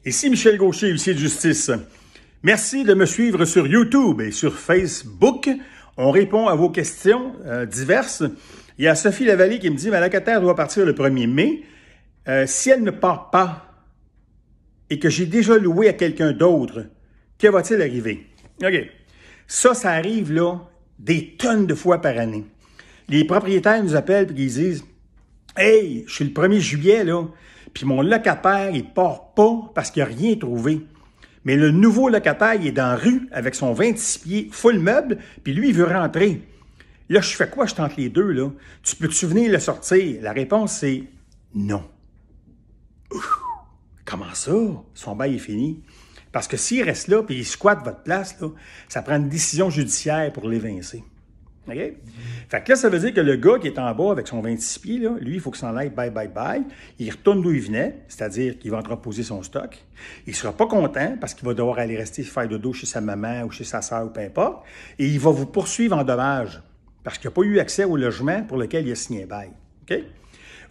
Ici Michel Gaucher, huissier de justice. Merci de me suivre sur YouTube et sur Facebook. On répond à vos questions diverses. Il y a Sophie Lavallée qui me dit « Ma locataire doit partir le 1er mai. Si elle ne part pas et que j'ai déjà loué à quelqu'un d'autre, que va-t-il arriver? » OK. Ça arrive là des tonnes de fois par année. Les propriétaires nous appellent et ils disent « Hey, je suis le 1er juillet, là, puis mon locataire, il part pas parce qu'il n'a rien trouvé. Mais le nouveau locataire, il est dans la rue avec son 26 pieds full meuble, puis lui, il veut rentrer. Là, je fais quoi? Je tente les deux, là. Tu peux-tu venir le sortir? » La réponse, c'est non. Ouf, comment ça? Son bail est fini. Parce que s'il reste là, puis il squatte votre place, là, ça prend une décision judiciaire pour l'évincer. OK? Fait que là, ça veut dire que le gars qui est en bas avec son 26 pieds, là, lui, il faut qu'il s'en aille, bye, bye, bye. Il retourne d'où il venait, c'est-à-dire qu'il va entreposer son stock. Il ne sera pas content parce qu'il va devoir aller rester faire dodo chez sa maman ou chez sa sœur ou peu importe. Et il va vous poursuivre en dommages parce qu'il n'a pas eu accès au logement pour lequel il a signé un bail. OK?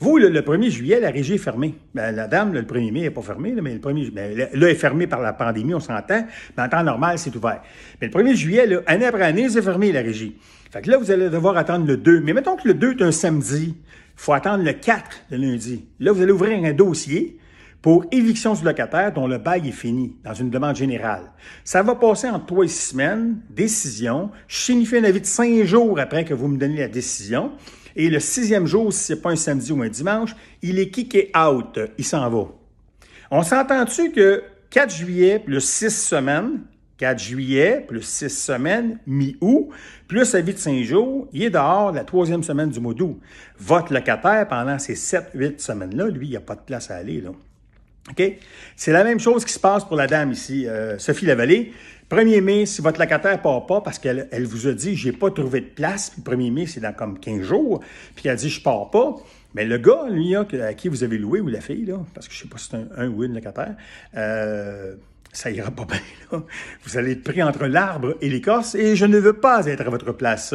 Vous, le 1er juillet, la régie est fermée. Ben, la dame, le 1er mai, n'est pas fermée, là, mais le 1er juillet, là, est fermée par la pandémie, on s'entend, mais en temps normal, c'est ouvert. Mais le 1er juillet, là, année après année, c'est fermé, la régie. Fait que là, vous allez devoir attendre le 2. Mais mettons que le 2 est un samedi, il faut attendre le 4, le lundi. Là, vous allez ouvrir un dossier pour éviction du locataire dont le bail est fini, dans une demande générale. Ça va passer entre 3 et 6 semaines, décision. Je signifie un avis de 5 jours après que vous me donnez la décision. Et le 6e jour, si ce n'est pas un samedi ou un dimanche, il est kické out. Il s'en va. On s'entend-tu que 4 juillet plus 6 semaines, 4 juillet plus 6 semaines, mi-août, plus avis de 5 jours, il est dehors la 3e semaine du mois d'août. Votre locataire, pendant ces 7-8 semaines-là, lui, il n'y a pas de place à aller, là. OK? C'est la même chose qui se passe pour la dame ici, Sophie Lavallée. 1er mai, si votre locataire ne part pas parce qu'elle vous a dit « j'ai pas trouvé de place », puis 1er mai, c'est dans comme 15 jours, puis elle dit « je pars pas », mais le gars, lui, à qui vous avez loué, ou la fille, là, parce que je ne sais pas si c'est un ou une locataire, ça ira pas bien, là. Vous allez être pris entre l'arbre et l'écorce et je ne veux pas être à votre place.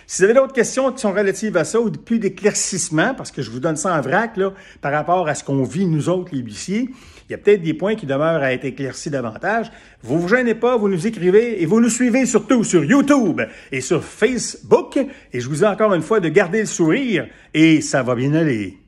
Si vous avez d'autres questions qui sont relatives à ça ou plus d'éclaircissement, parce que je vous donne ça en vrac, là, par rapport à ce qu'on vit, nous autres, les huissiers, il y a peut-être des points qui demeurent à être éclaircis davantage. Vous ne vous gênez pas, vous nous écrivez et vous nous suivez surtout sur YouTube et sur Facebook. Et je vous dis encore une fois de garder le sourire et ça va bien aller.